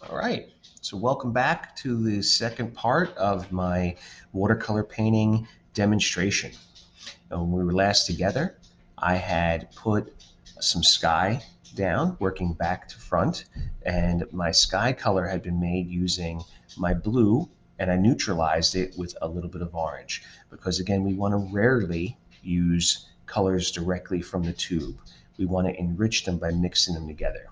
All right, so welcome back to the second part of my watercolor painting demonstration. When we were last together, I had put some sky down, working back to front, and my sky color had been made using my blue, and I neutralized it with a little bit of orange, because again, we want to rarely use colors directly from the tube. We want to enrich them by mixing them together.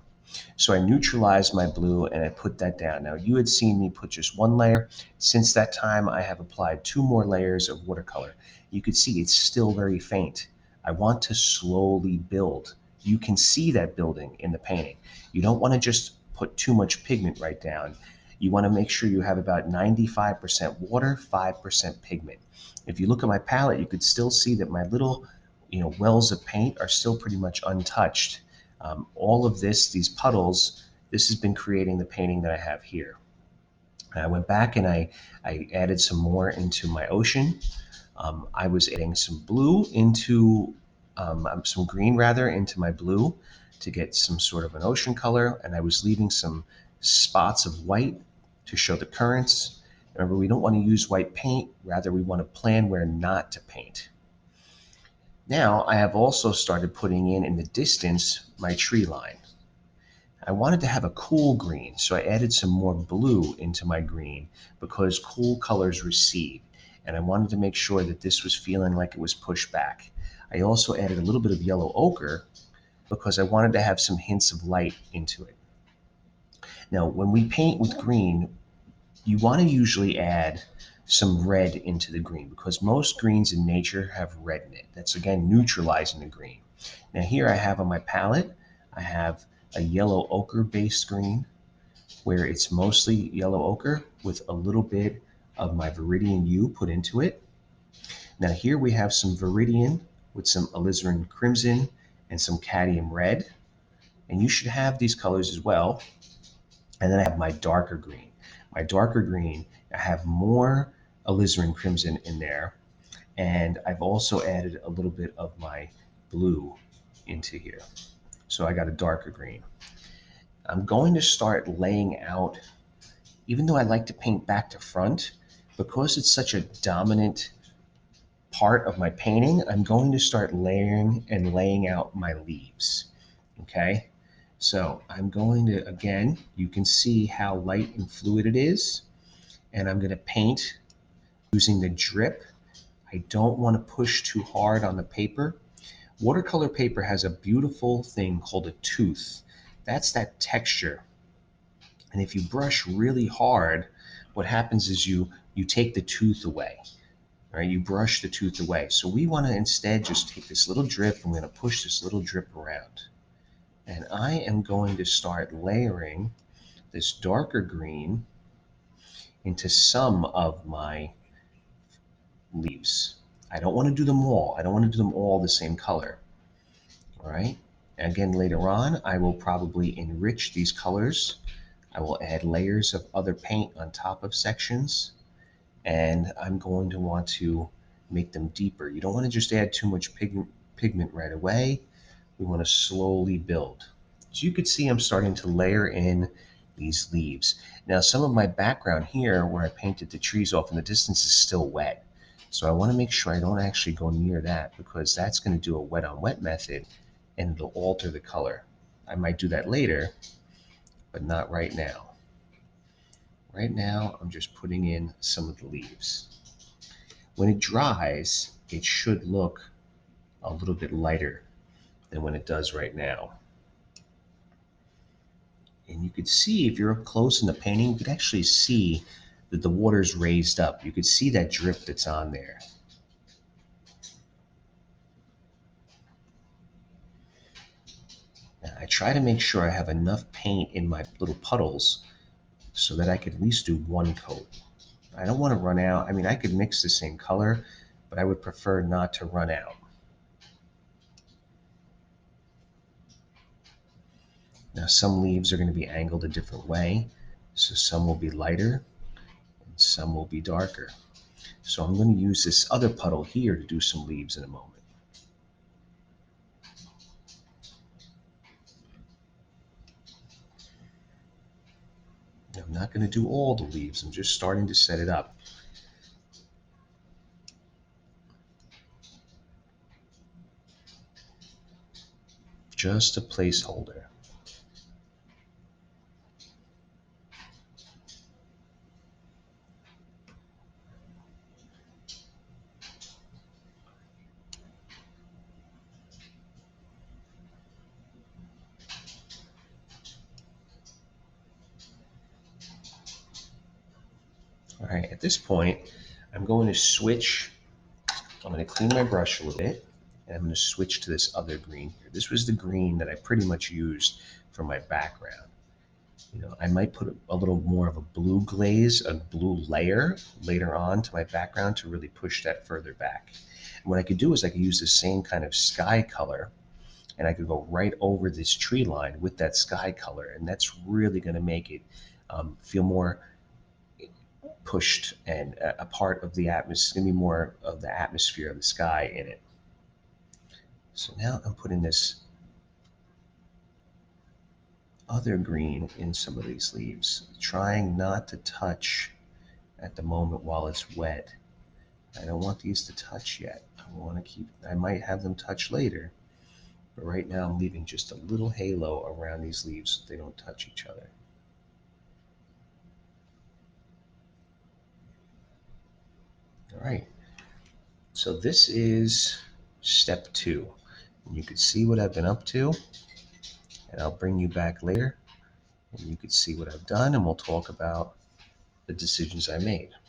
So I neutralized my blue and I put that down. Now you had seen me put just one layer. Since that time, I have applied 2 more layers of watercolor. You can see it's still very faint. I want to slowly build. You can see that building in the painting. You don't want to just put too much pigment right down. You want to make sure you have about 95% water, 5% pigment. If you look at my palette, you could still see that my little wells of paint are still pretty much untouched. All of this, these puddles, this has been creating the painting that I have here. I went back and I added some more into my ocean. I was adding some blue into, some green rather, into my blue to get some sort of an ocean color. And I was leaving some spots of white to show the currents. Remember, we don't want to use white paint. Rather, we want to plan where not to paint. Now, I have also started putting in the distance, my tree line. I wanted to have a cool green, so I added some more blue into my green because cool colors recede, and I wanted to make sure that this was feeling like it was pushed back. I also added a little bit of yellow ochre because I wanted to have some hints of light into it. Now, when we paint with green, you want to usually add some red into the green because most greens in nature have red in it. That's again neutralizing the green. Now here I have on my palette, I have a yellow ochre based green where it's mostly yellow ochre with a little bit of my Viridian U put into it. Now here we have some Viridian with some alizarin crimson and some cadmium red. And you should have these colors as well. And then I have my darker green. My darker green, I have more alizarin crimson in there. And I've also added a little bit of my blue into here. So I got a darker green. I'm going to start laying out, even though I like to paint back to front, because it's such a dominant part of my painting, I'm going to start layering and laying out my leaves. Okay? So I'm going to, again, you can see how light and fluid it is. And I'm going to paint using the drip. I don't want to push too hard on the paper. Watercolor paper has a beautiful thing called a tooth. That's that texture. And if you brush really hard, what happens is you take the tooth away. Right? You brush the tooth away. So we want to instead just take this little drip. I'm going to push this little drip around. And I am going to start layering this darker green into some of my leaves. I don't want to do them all. I don't want to do them all the same color. All right. Again, later on, I will probably enrich these colors. I will add layers of other paint on top of sections, and I'm going to want to make them deeper. You don't want to just add too much pigment right away. We want to slowly build. So you could see I'm starting to layer in these leaves. Now, some of my background here where I painted the trees off in the distance is still wet. So I want to make sure I don't actually go near that because that's going to do a wet on wet method and it'll alter the color. I might do that later, but not right now. Right now, I'm just putting in some of the leaves. When it dries, it should look a little bit lighter than when it does right now. And you could see, if you're up close in the painting, you could actually see that the water's raised up. You could see that drip that's on there. Now, I try to make sure I have enough paint in my little puddles so that I could at least do one coat. I don't want to run out. I mean, I could mix the same color, but I would prefer not to run out. Now, some leaves are going to be angled a different way, so some will be lighter and some will be darker. So I'm going to use this other puddle here to do some leaves in a moment. I'm not going to do all the leaves. I'm just starting to set it up. Just a placeholder. All right, at this point, I'm going to switch. I'm going to clean my brush a little bit, and I'm going to switch to this other green here. This was the green that I pretty much used for my background. I might put a little more of a blue glaze, a blue layer later on to my background to really push that further back. And what I could do is I could use the same kind of sky color, and I could go right over this tree line with that sky color, and that's really going to make it feel more pushed and a part of the atmosphere, going to be more of the atmosphere of the sky in it. So now I'm putting this other green in some of these leaves, trying not to touch at the moment while it's wet. I don't want these to touch yet. I might have them touch later, but right now I'm leaving just a little halo around these leaves so they don't touch each other. All right, so this is step two. And you can see what I've been up to, and I'll bring you back later and you can see what I've done, and we'll talk about the decisions I made.